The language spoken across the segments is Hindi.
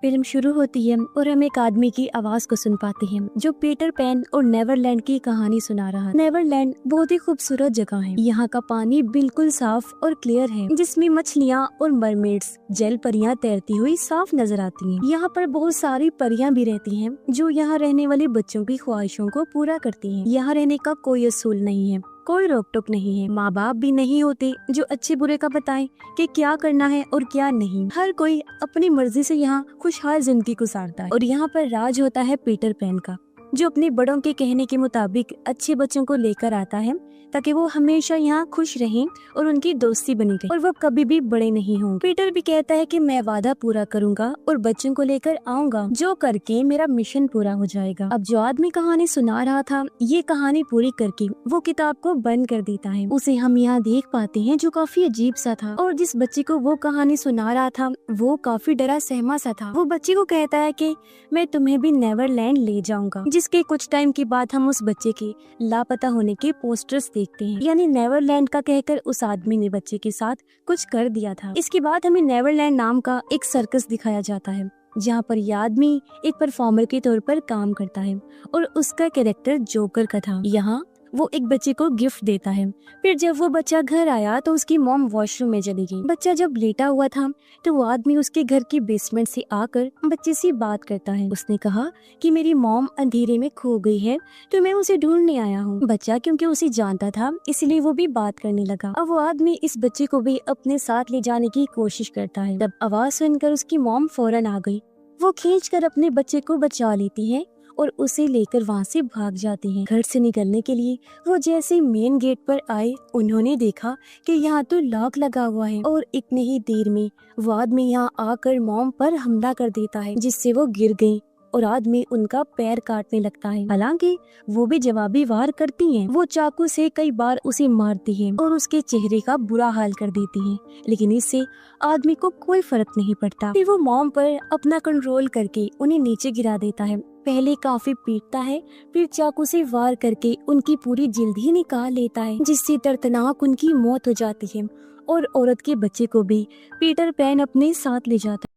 फिल्म शुरू होती है और हम एक आदमी की आवाज को सुन पाते हैं जो पीटर पैन और नेवरलैंड की कहानी सुना रहा है। नेवरलैंड बहुत ही खूबसूरत जगह है। यहाँ का पानी बिल्कुल साफ और क्लियर है, जिसमें मछलियाँ और मरमेड्स जल परियां तैरती हुई साफ नजर आती हैं। यहाँ पर बहुत सारी परियां भी रहती हैं जो यहाँ रहने वाले बच्चों की ख्वाहिशों को पूरा करती हैं। यहाँ रहने का कोई असूल नहीं है, कोई रोक टोक नहीं है। माँ बाप भी नहीं होते जो अच्छे बुरे का बताएं कि क्या करना है और क्या नहीं। हर कोई अपनी मर्जी से यहाँ खुशहाल जिंदगी गुजारता है और यहाँ पर राज होता है पीटर पैन का, जो अपने बड़ों के कहने के मुताबिक अच्छे बच्चों को लेकर आता है ताकि वो हमेशा यहाँ खुश रहें और उनकी दोस्ती बनी रहे और वो कभी भी बड़े नहीं हों। पीटर भी कहता है कि मैं वादा पूरा करूंगा और बच्चों को लेकर आऊंगा, जो करके मेरा मिशन पूरा हो जाएगा। अब जो आदमी कहानी सुना रहा था, ये कहानी पूरी करके वो किताब को बंद कर देता है। उसे हम यहाँ देख पाते हैं जो काफी अजीब सा था, और जिस बच्चे को वो कहानी सुना रहा था वो काफी डरा सहमा सा था। वो बच्चे को कहता है कि मैं तुम्हें भी नेवरलैंड ले जाऊंगा, जिसके कुछ टाइम के बाद हम उस बच्चे के लापता होने के पोस्टर्स देखते हैं। यानी नेवरलैंड का कहकर उस आदमी ने बच्चे के साथ कुछ कर दिया था। इसके बाद हमें नेवरलैंड नाम का एक सर्कस दिखाया जाता है, जहाँ पर यह आदमी एक परफॉर्मर के तौर पर काम करता है और उसका कैरेक्टर जोकर का था। यहाँ वो एक बच्चे को गिफ्ट देता है। फिर जब वो बच्चा घर आया तो उसकी मॉम वॉशरूम में चली गई। बच्चा जब लेटा हुआ था तो वो आदमी उसके घर की बेसमेंट से आकर बच्चे से बात करता है। उसने कहा कि मेरी मॉम अंधेरे में खो गई है तो मैं उसे ढूंढने आया हूँ। बच्चा क्योंकि उसे जानता था इसलिए वो भी बात करने लगा। अब वो आदमी इस बच्चे को भी अपने साथ ले जाने की कोशिश करता है। तब आवाज सुनकर उसकी मॉम फौरन आ गई। वो खींचकर अपने बच्चे को बचा लेती है और उसे लेकर वहाँ से भाग जाते हैं। घर से निकलने के लिए वो जैसे मेन गेट पर आए, उन्होंने देखा कि यहाँ तो लॉक लगा हुआ है और इतने ही देर में वो आदमी यहाँ आकर मॉम पर हमला कर देता है, जिससे वो गिर गई और आदमी उनका पैर काटने लगता है। हालांकि वो भी जवाबी वार करती हैं। वो चाकू से कई बार उसे मारती हैं और उसके चेहरे का बुरा हाल कर देती हैं, लेकिन इससे आदमी को कोई फर्क नहीं पड़ता। फिर वो मॉम पर अपना कंट्रोल करके उन्हें नीचे गिरा देता है। पहले काफी पीटता है, फिर चाकू से वार करके उनकी पूरी जिल्द ही निकाल लेता है, जिससे दर्दनाक उनकी मौत हो जाती है और औरत के बच्चे को भी पीटर पैन अपने साथ ले जाता है।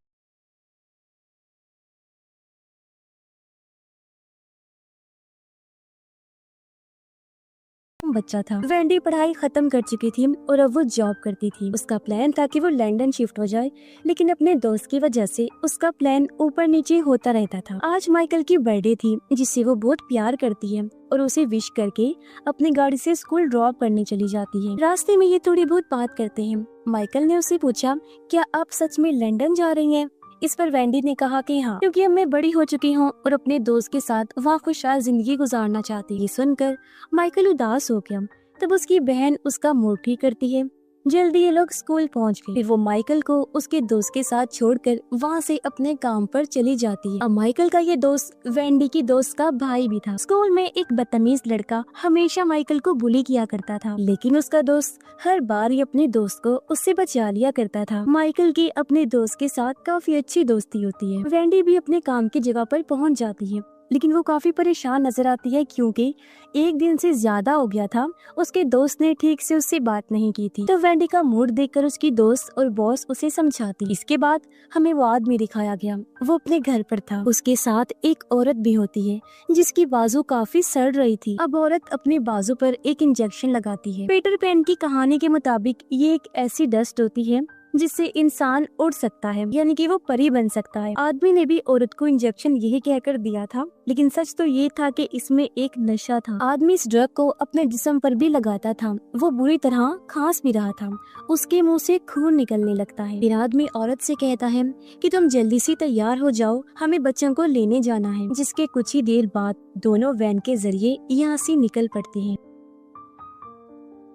बच्चा था। वेंडी पढ़ाई खत्म कर चुकी थी और अब वो जॉब करती थी। उसका प्लान था कि वो लंदन शिफ्ट हो जाए, लेकिन अपने दोस्त की वजह से उसका प्लान ऊपर नीचे होता रहता था। आज माइकल की बर्थडे थी, जिससे वो बहुत प्यार करती है और उसे विश करके अपनी गाड़ी से स्कूल ड्रॉप करने चली जाती है। रास्ते में ये थोड़ी बहुत बात करते हैं। माइकल ने उससे पूछा, क्या आप सच में लंदन जा रही हैं? इस पर वेंडी ने कहा कि हाँ, क्योंकि अब मैं बड़ी हो चुकी हूँ और अपने दोस्त के साथ वहाँ खुशहाल जिंदगी गुजारना चाहती है। ये सुनकर माइकल उदास हो गया। तब उसकी बहन उसका मूड ठीक करती है। जल्दी ये लोग स्कूल पहुँच गए। फिर वो माइकल को उसके दोस्त के साथ छोड़कर वहाँ से अपने काम पर चली जाती है। अब माइकल का ये दोस्त वेंडी की दोस्त का भाई भी था। स्कूल में एक बदतमीज लड़का हमेशा माइकल को बुली किया करता था, लेकिन उसका दोस्त हर बार ही अपने दोस्त को उससे बचा लिया करता था। माइकल की अपने दोस्त के साथ काफी अच्छी दोस्ती होती है। वेंडी भी अपने काम की जगह पर पहुँच जाती है, लेकिन वो काफी परेशान नजर आती है क्योंकि एक दिन से ज्यादा हो गया था उसके दोस्त ने ठीक से उससे बात नहीं की थी। तो वेंडी का मूड देखकर उसकी दोस्त और बॉस उसे समझाती। इसके बाद हमें वो आदमी दिखाया गया। वो अपने घर पर था। उसके साथ एक औरत भी होती है जिसकी बाजू काफी सड़ रही थी। अब औरत अपने बाजू पर एक इंजेक्शन लगाती है। पीटर पैन की कहानी के मुताबिक ये एक ऐसी डस्ट होती है जिससे इंसान उड़ सकता है, यानी कि वो परी बन सकता है। आदमी ने भी औरत को इंजेक्शन यही कहकर दिया था, लेकिन सच तो ये था कि इसमें एक नशा था। आदमी इस ड्रग को अपने जिस्म पर भी लगाता था। वो बुरी तरह खांस भी रहा था। उसके मुंह से खून निकलने लगता है। फिर आदमी औरत से कहता है कि तुम जल्दी से तैयार हो जाओ, हमें बच्चों को लेने जाना है। जिसके कुछ ही देर बाद दोनों वैन के जरिए यहाँ से निकल पड़ते हैं।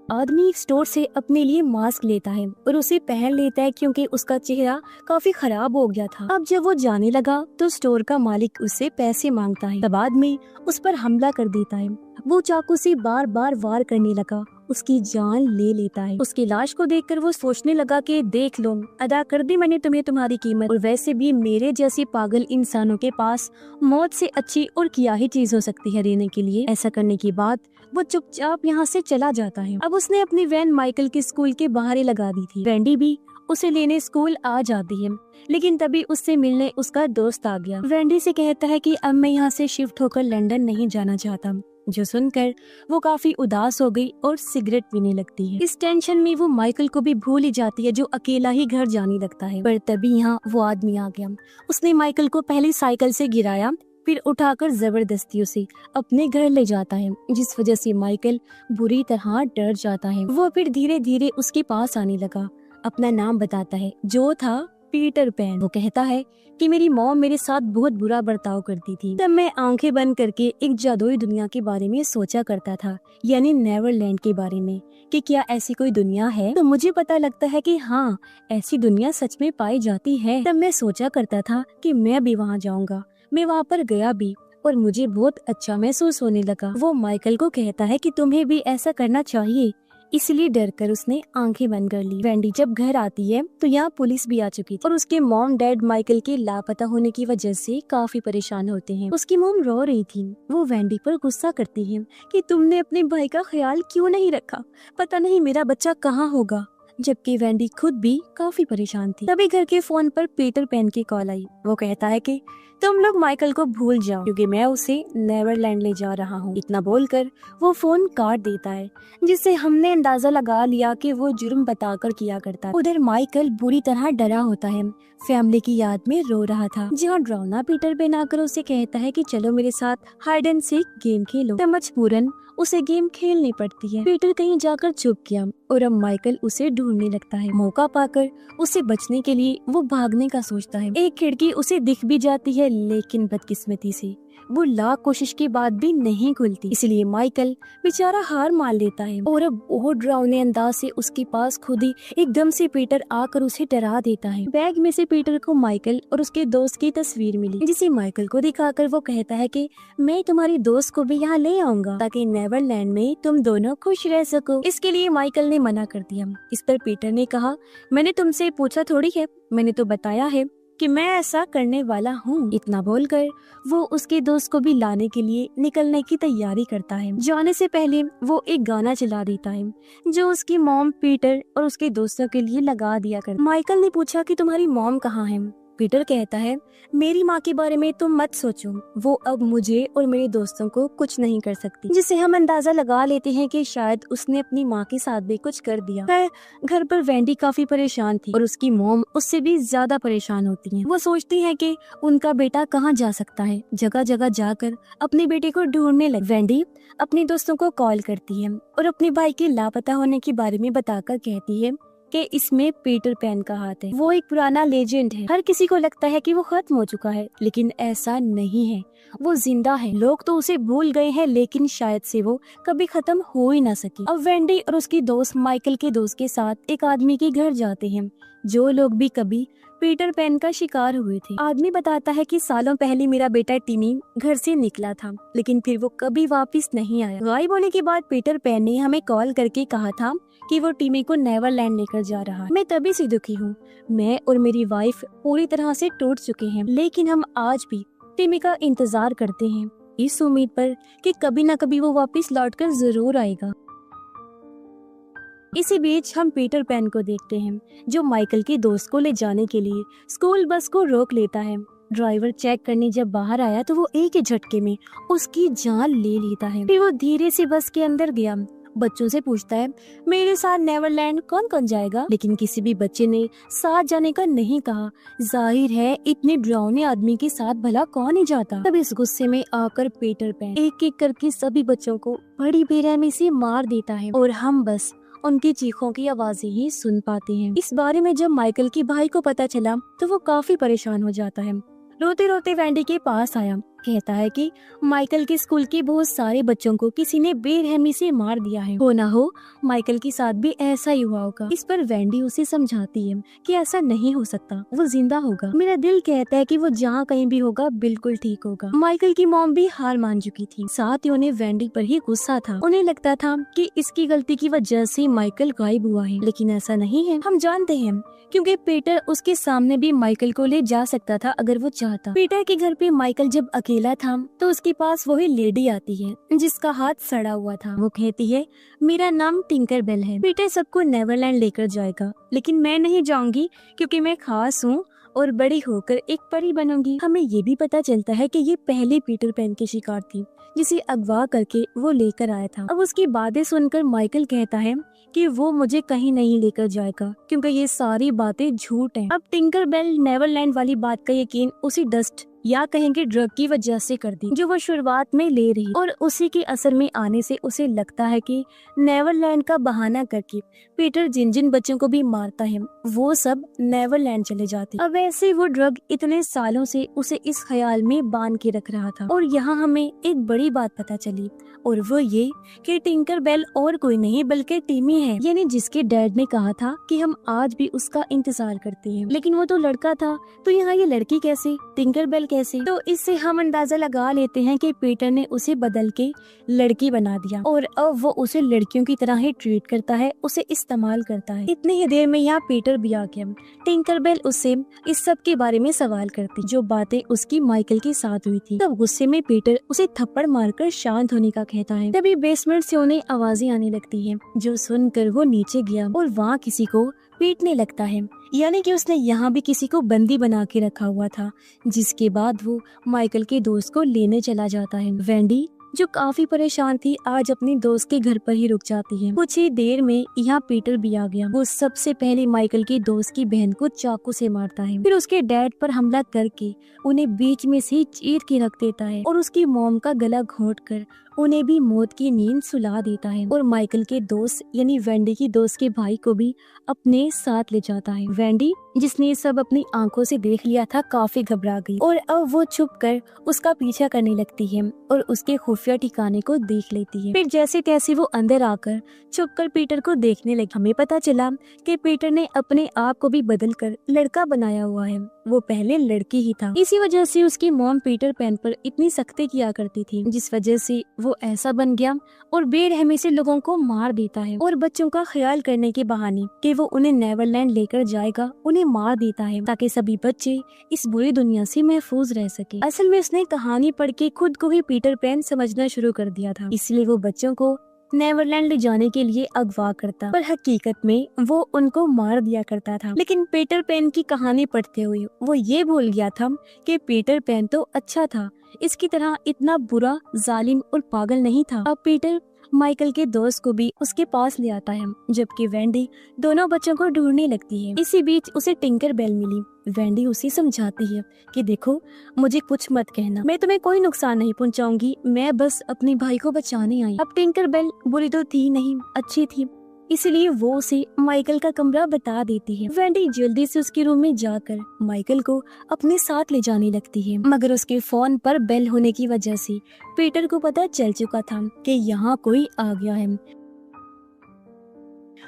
आदमी स्टोर से अपने लिए मास्क लेता है और उसे पहन लेता है क्योंकि उसका चेहरा काफी खराब हो गया था। अब जब वो जाने लगा तो स्टोर का मालिक उससे पैसे मांगता है। तब आदमी उस पर हमला कर देता है। वो चाकू से बार बार वार करने लगा, उसकी जान ले लेता है। उसकी लाश को देखकर वो सोचने लगा कि देख लो, अदा कर दी मैंने तुम्हें तुम्हारी कीमत, और वैसे भी मेरे जैसे पागल इंसानों के पास मौत से अच्छी और क्या ही चीज हो सकती है देने के लिए। ऐसा करने के बाद वो चुपचाप यहाँ से चला जाता है। अब उसने अपनी वैन माइकल के स्कूल के बाहर ही लगा दी थी। वेंडी भी उसे लेने स्कूल आ जाती है, लेकिन तभी उससे मिलने उसका दोस्त आ गया। वेंडी से कहता है कि अब मैं यहाँ से शिफ्ट होकर लंदन नहीं जाना चाहता, जो सुनकर वो काफी उदास हो गई और सिगरेट पीने लगती है। इस टेंशन में वो माइकल को भी भूल ही जाती है, जो अकेला ही घर जाने लगता है। पर तभी यहाँ वो आदमी आ गया। उसने माइकल को पहले साइकिल से गिराया, फिर उठाकर जबरदस्ती उसे अपने घर ले जाता है, जिस वजह से माइकल बुरी तरह डर जाता है। वो फिर धीरे धीरे उसके पास आने लगा, अपना नाम बताता है जो था पीटर पैन। वो कहता है कि मेरी मॉम मेरे साथ बहुत बुरा बर्ताव करती थी। तब मैं आंखें बंद करके एक जादुई दुनिया के बारे में सोचा करता था, यानी नेवरलैंड के बारे में, कि क्या ऐसी कोई दुनिया है। तो मुझे पता लगता है कि हाँ, ऐसी दुनिया सच में पाई जाती है। तब मैं सोचा करता था कि मैं भी वहाँ जाऊँगा। मैं वहाँ पर गया भी और मुझे बहुत अच्छा महसूस होने लगा। वो माइकल को कहता है कि तुम्हें भी ऐसा करना चाहिए, इसलिए डर कर उसने आंखें बंद कर ली। वेंडी जब घर आती है तो यहाँ पुलिस भी आ चुकी थी और उसके मॉम डैड माइकल के लापता होने की वजह से काफी परेशान होते हैं। उसकी मॉम रो रही थी। वो वेंडी पर गुस्सा करती है कि तुमने अपने भाई का ख्याल क्यों नहीं रखा, पता नहीं मेरा बच्चा कहाँ होगा। जबकि वेंडी खुद भी काफी परेशान थी। तभी घर के फोन पर पीटर पैन की कॉल आई। वो कहता है कि तुम लोग माइकल को भूल जाओ, क्योंकि मैं उसे नेवरलैंड ले जा रहा हूँ। इतना बोलकर वो फोन काट देता है, जिससे हमने अंदाजा लगा लिया कि वो जुर्म बताकर किया करता है। उधर माइकल बुरी तरह डरा होता है, फैमिली की याद में रो रहा था। जहाँ ड्राउना पीटर पैन आकर उसे कहता है कि चलो मेरे साथ हाइड एंड सीक गेम खेलो। तब मजबूरन उसे गेम खेलनी पड़ती है। पीटर कहीं जाकर छुप गया और अब माइकल उसे ढूंढने लगता है। मौका पाकर उसे बचने के लिए वो भागने का सोचता है। एक खिड़की उसे दिख भी जाती है, लेकिन बदकिस्मती से वो लाख कोशिश के बाद भी नहीं खुलती। इसलिए माइकल बेचारा हार मान लेता है और अब बहुत डरावने अंदाज से उसके पास खुद ही एकदम से पीटर आकर उसे डरा देता है। बैग में से पीटर को माइकल और उसके दोस्त की तस्वीर मिली, जिसे माइकल को दिखाकर वो कहता है कि मैं तुम्हारी दोस्त को भी यहाँ ले आऊंगा ताकि नेवरलैंड में तुम दोनों खुश रह सको। इसके लिए माइकल ने मना कर दिया। इस पर पीटर ने कहा, मैंने तुमसे पूछा थोड़ी है, मैंने तो बताया है कि मैं ऐसा करने वाला हूँ। इतना बोलकर वो उसके दोस्त को भी लाने के लिए निकलने की तैयारी करता है। जाने से पहले वो एक गाना चला देता है जो उसकी मॉम पीटर और उसके दोस्तों के लिए लगा दिया कर। माइकल ने पूछा कि तुम्हारी मॉम कहाँ है। पीटर कहता है, मेरी माँ के बारे में तुम मत सोचो, वो अब मुझे और मेरे दोस्तों को कुछ नहीं कर सकती। जिससे हम अंदाजा लगा लेते हैं कि शायद उसने अपनी माँ के साथ भी कुछ कर दिया। घर पर वेंडी काफी परेशान थी और उसकी मॉम उससे भी ज्यादा परेशान होती है। वो सोचती है कि उनका बेटा कहाँ जा सकता है, जगह जगह जाकर अपने बेटे को ढूंढने लगी। वेंडी अपने दोस्तों को कॉल करती है और अपने भाई के लापता होने के बारे में बताकर कहती है कि इसमें पीटर पैन का हाथ है। वो एक पुराना लेजेंड है। हर किसी को लगता है कि वो खत्म हो चुका है, लेकिन ऐसा नहीं है, वो जिंदा है। लोग तो उसे भूल गए हैं, लेकिन शायद से वो कभी खत्म हो ही ना सकी। अब वेंडी और उसकी दोस्त माइकल के दोस्त के साथ एक आदमी के घर जाते हैं, जो लोग भी कभी पीटर पैन का शिकार हुए थे। आदमी बताता है कि सालों पहले मेरा बेटा टिमी घर से निकला था, लेकिन फिर वो कभी वापस नहीं आया। गायब होने के बाद पीटर पैन ने हमें कॉल करके कहा था कि वो टिमी को नेवरलैंड लेकर जा रहा है। मैं तभी से दुखी हूँ। मैं और मेरी वाइफ पूरी तरह से टूट चुके हैं, लेकिन हम आज भी टिमी का इंतजार करते हैं, इस उम्मीद पर कि कभी न कभी वो वापस लौटकर जरूर आएगा। इसी बीच हम पीटर पैन को देखते हैं, जो माइकल के दोस्त को ले जाने के लिए स्कूल बस को रोक लेता है। ड्राइवर चेक करने जब बाहर आया तो वो एक ही झटके में उसकी जान ले लेता है। फिर वो धीरे से बस के अंदर गया, बच्चों से पूछता है, मेरे साथ नेवरलैंड कौन कौन जाएगा? लेकिन किसी भी बच्चे ने साथ जाने का नहीं कहा। जाहिर है इतने डरावने आदमी के साथ भला कौन ही जाता। तब इस गुस्से में आकर पीटर पैन एक एक करके सभी बच्चों को बड़ी बेरहमी से मार देता है और हम बस उनकी चीखों की आवाजें ही सुन पाते हैं। इस बारे में जब माइकल के भाई को पता चला तो वो काफी परेशान हो जाता है। रोते रोते वेंडी के पास आया, कहता है कि माइकल के स्कूल के बहुत सारे बच्चों को किसी ने बेरहमी से मार दिया है। हो ना हो माइकल के साथ भी ऐसा ही हुआ होगा। इस पर वेंडी उसे समझाती है कि ऐसा नहीं हो सकता, वो जिंदा होगा। मेरा दिल कहता है कि वो जहाँ कहीं भी होगा बिल्कुल ठीक होगा। माइकल की मॉम भी हार मान चुकी थी, साथ ही उन्हें वेंडी पर ही गुस्सा था। उन्हें लगता था कि इसकी गलती की वजह से माइकल गायब हुआ है, लेकिन ऐसा नहीं है। हम जानते हैं क्योंकि पीटर उसके सामने भी माइकल को ले जा सकता था अगर वो चाहता। पीटर के घर पे माइकल जब अकेला था तो उसके पास वही लेडी आती है जिसका हाथ सड़ा हुआ था। वो कहती है मेरा नाम टिंकर बेल है, पीटर सबको नेवरलैंड लेकर जाएगा, लेकिन मैं नहीं जाऊंगी क्योंकि मैं खास हूँ और बड़ी होकर एक परी बनूंगी। हमें ये भी पता चलता है कि ये पहली पीटर पैन की शिकार थी जिसे अगवा करके वो लेकर आया था। अब उसकी बातें सुनकर माइकल कहता है कि वो मुझे कहीं नहीं लेकर जाएगा क्योंकि ये सारी बातें झूठ हैं। अब टिंकर बेल नेवरलैंड वाली बात का यकीन उसी डस्ट या कहेंगे ड्रग की वजह से कर दी जो वो शुरुआत में ले रही, और उसी के असर में आने से उसे लगता है कि नेवरलैंड का बहाना करके पीटर जिन जिन बच्चों को भी मारता है वो सब नेवरलैंड चले जाते। अब ऐसे वो ड्रग इतने सालों से उसे इस ख्याल में बांध के रख रहा था। और यहाँ हमें एक बड़ी बात पता चली और वो ये कि टिंकर बेल और कोई नहीं बल्कि टिमी है, यानी जिसके डैड ने कहा था कि हम आज भी उसका इंतजार करते हैं। लेकिन वो तो लड़का था, तो यहाँ ये लड़की कैसे, टिंकर बेल कैसे? तो इससे हम अंदाजा लगा लेते हैं कि पीटर ने उसे बदल के लड़की बना दिया और अब वो उसे लड़कियों की तरह ही ट्रीट करता है, उसे इस्तेमाल करता है। इतनी ही देर में यहाँ पीटर भी आ गया। टिंकर बेल उससे इस सब के बारे में सवाल करती जो बातें उसकी माइकल के साथ हुई थी। तब गुस्से में पीटर उसे थप्पड़ मारकर शांत होने का कहता है। तभी बेसमेंट से उन्हें आवाजें आने लगती हैं, जो सुनकर वो नीचे गया और वहाँ किसी को पीटने लगता है, यानी कि उसने यहाँ भी किसी को बंदी बना के रखा हुआ था। जिसके बाद वो माइकल के दोस्त को लेने चला जाता है। वेंडी जो काफी परेशान थी आज अपनी दोस्त के घर पर ही रुक जाती है। कुछ ही देर में यहाँ पीटर भी आ गया। वो सबसे पहले माइकल की दोस्त की बहन को चाकू से मारता है, फिर उसके डैड पर हमला करके उन्हें बीच में से चीर के रख देता है और उसकी मॉम का गला घोंटकर उन्हें भी मौत की नींद सुला देता है और माइकल के दोस्त यानी वेंडी की दोस्त के भाई को भी अपने साथ ले जाता है। वेंडी जिसने ये सब अपनी आंखों से देख लिया था काफी घबरा गई और अब वो छुप कर उसका पीछा करने लगती है और उसके खुफिया ठिकाने को देख लेती है। फिर जैसे तैसे वो अंदर आकर छुपकर पीटर को देखने लगी। हमें पता चला कि पीटर ने अपने आप को भी बदल कर लड़का बनाया हुआ है, वो पहले लड़की ही था। इसी वजह से उसकी मॉम पीटर पैन पर इतनी सख्ती किया करती थी, जिस वजह से वो ऐसा बन गया और बेरहमी से लोगों को मार देता है और बच्चों का ख्याल करने के बहाने कि वो उन्हें नेवरलैंड लेकर जाएगा उन्हें मार देता है ताकि सभी बच्चे इस बुरी दुनिया से महफूज रह सके। असल में उसने कहानी पढ़ के खुद को ही पीटर पैन समझना शुरू कर दिया था, इसलिए वो बच्चों को नेवरलैंड ले जाने के लिए अगवा करता, पर हकीकत में वो उनको मार दिया करता था। लेकिन पीटर पैन की कहानी पढ़ते हुए वो ये भूल गया था कि पीटर पैन तो अच्छा था, इसकी तरह इतना बुरा, जालिम और पागल नहीं था। अब पीटर माइकल के दोस्त को भी उसके पास ले आता है, जबकि वेंडी दोनों बच्चों को ढूंढने लगती है। इसी बीच उसे टिंकर बेल मिली। वेंडी उसे समझाती है कि देखो मुझे कुछ मत कहना, मैं तुम्हें कोई नुकसान नहीं पहुंचाऊंगी, मैं बस अपने भाई को बचाने आई। अब टिंकर बेल बुरी तो थी नहीं, अच्छी थी, इसलिए वो उसे माइकल का कमरा बता देती है। वेंडी जल्दी से उसके रूम में जाकर माइकल को अपने साथ ले जाने लगती है, मगर उसके फोन पर बेल होने की वजह से पीटर को पता चल चुका था कि यहाँ कोई आ गया है।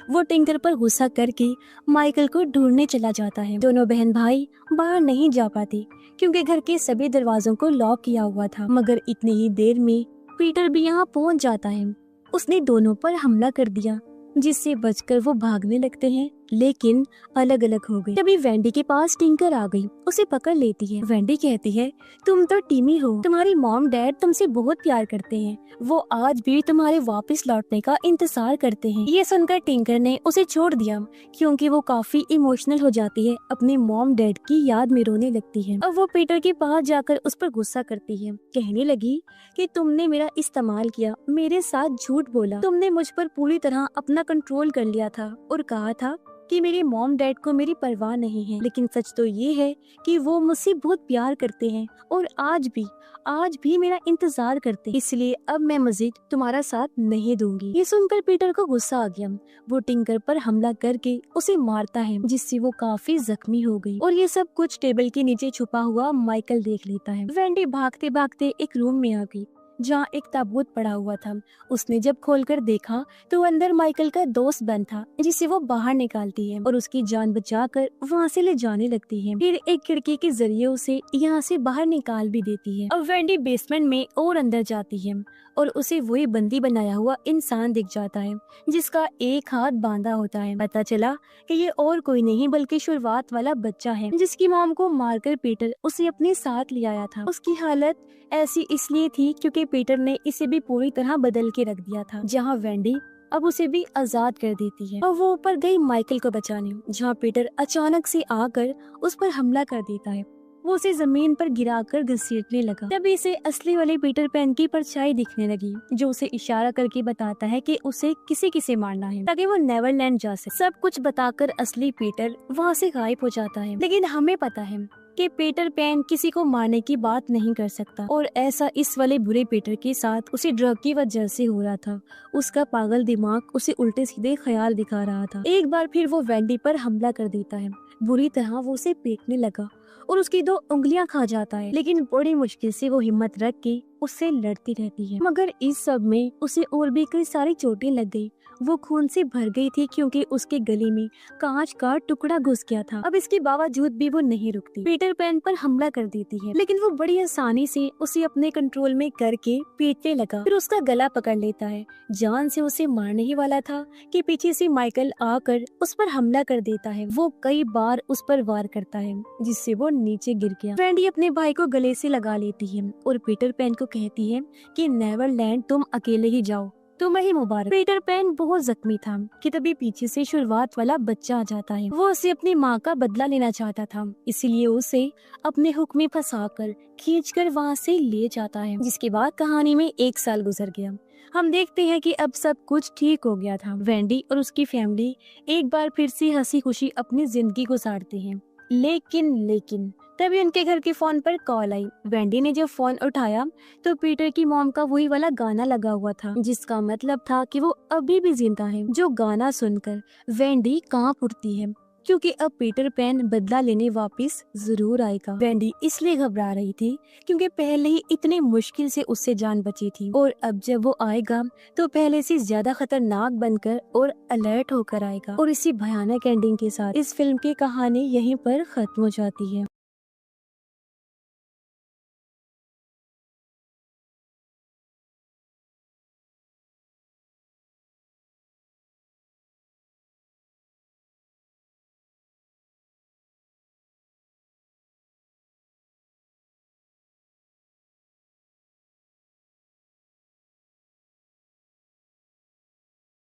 वो टिंकर पर गुस्सा करके माइकल को ढूंढने चला जाता है। दोनों बहन भाई बाहर नहीं जा पाते क्योंकि घर के सभी दरवाजों को लॉक किया हुआ था, मगर इतनी ही देर में पीटर भी यहाँ पहुँच जाता है। उसने दोनों पर हमला कर दिया, जिससे बचकर वो भागने लगते हैं, लेकिन अलग अलग हो गई। तभी वेंडी के पास टिंकर आ गई, उसे पकड़ लेती है। वेंडी कहती है तुम तो टीमी हो, तुम्हारी मॉम डैड तुमसे बहुत प्यार करते हैं, वो आज भी तुम्हारे वापस लौटने का इंतजार करते हैं। ये सुनकर टिंकर ने उसे छोड़ दिया क्योंकि वो काफी इमोशनल हो जाती है, अपने मॉम डैड की याद में रोने लगती है। अब वो पीटर के पास जाकर उस पर गुस्सा करती है, कहने लगी कि तुमने मेरा इस्तेमाल किया, मेरे साथ झूठ बोला, तुमने मुझ पर पूरी तरह अपना कंट्रोल कर लिया था और कहा था कि मेरे मॉम डैड को मेरी परवाह नहीं है, लेकिन सच तो ये है कि वो मुझसे बहुत प्यार करते हैं और आज भी मेरा इंतजार करते हैं, इसलिए अब मैं मजीद तुम्हारा साथ नहीं दूंगी। ये सुनकर पीटर को गुस्सा आ गया, वो टिंकर पर हमला करके उसे मारता है, जिससे वो काफी जख्मी हो गई और ये सब कुछ टेबल के नीचे छुपा हुआ माइकल देख लेता है। वेंडी भागते भागते एक रूम में आ गई जहाँ एक ताबूत पड़ा हुआ था। उसने जब खोलकर देखा तो अंदर माइकल का दोस्त बन था, जिसे वो बाहर निकालती है और उसकी जान बचाकर वहाँ से ले जाने लगती है। फिर एक खिड़की के जरिए उसे यहाँ से बाहर निकाल भी देती है। अब वेंडी बेसमेंट में और अंदर जाती है और उसे वही बंदी बनाया हुआ इंसान दिख जाता है जिसका एक हाथ बांधा होता है। पता चला कि ये और कोई नहीं बल्कि शुरुआत वाला बच्चा है जिसकी मॉम को मारकर पीटर उसे अपने साथ ले आया था। उसकी हालत ऐसी इसलिए थी क्योंकि पीटर ने इसे भी पूरी तरह बदल के रख दिया था, जहाँ वेंडी अब उसे भी आजाद कर देती है और वो ऊपर गई माइकल को बचाने, जहाँ पीटर अचानक से आकर उस पर हमला कर देता है। वो उसे जमीन पर गिराकर घसीटने लगा। तभी इसे असली वाले पीटर पैन की परछाई दिखने लगी जो उसे इशारा करके बताता है कि उसे किसे मारना है ताकि वो नेवरलैंड जा सके। सब कुछ बताकर असली पीटर वहाँ से गायब हो जाता है, लेकिन हमें पता है कि पीटर पैन किसी को मारने की बात नहीं कर सकता और ऐसा इस वाले बुरे पीटर के साथ उसे ड्रग की वजह से हो रहा था। उसका पागल दिमाग उसे उल्टे सीधे ख्याल दिखा रहा था। एक बार फिर वो वेंडी पर हमला कर देता है। बुरी तरह वो उसे पीटने लगा और उसकी 2 उंगलियां खा जाता है, लेकिन बड़ी मुश्किल से वो हिम्मत रख के उससे लड़ती रहती है। मगर इस सब में उसे और भी कई सारी चोटें लग गई। वो खून से भर गई थी क्योंकि उसके गले में कांच का टुकड़ा घुस गया था। अब इसके बावजूद भी वो नहीं रुकती, पीटर पैन पर हमला कर देती है, लेकिन वो बड़ी आसानी से उसे अपने कंट्रोल में करके पीटने लगा। फिर उसका गला पकड़ लेता है, जान से उसे मारने ही वाला था कि पीछे से माइकल आकर उस पर हमला कर देता है। वो कई बार उस पर वार करता है जिससे वो नीचे गिर गया। वेंडी अपने भाई को गले से लगा लेती है और पीटर पैन को कहती है कि नेवरलैंड तुम अकेले ही जाओ, तुम्हें ही मुबारक। पीटर पैन बहुत जख्मी था कि तभी पीछे से शुरुआत वाला बच्चा आ जाता है। वो उसे अपनी माँ का बदला लेना चाहता था, इसलिए उसे अपने हुक में फंसाकर खींचकर वहाँ से ले जाता है, जिसके बाद कहानी में 1 साल गुजर गया। हम देखते हैं कि अब सब कुछ ठीक हो गया था। वेंडी और उसकी फैमिली एक बार फिर से हंसी खुशी अपनी जिंदगी गुजारते हैं। लेकिन तभी उनके घर के फोन पर कॉल आई। वेंडी ने जब फोन उठाया तो पीटर की मॉम का वही वाला गाना लगा हुआ था, जिसका मतलब था कि वो अभी भी जिंदा है। जो गाना सुनकर वेंडी कांप उठती है क्योंकि अब पीटर पैन बदला लेने वापस जरूर आएगा। वेंडी इसलिए घबरा रही थी क्योंकि पहले ही इतने मुश्किल से उससे जान बची थी और अब जब वो आएगा तो पहले से ज्यादा खतरनाक बनकर और अलर्ट होकर आएगा। और इसी भयानक एंडिंग के साथ इस फिल्म की कहानी यहीं पर खत्म हो जाती है।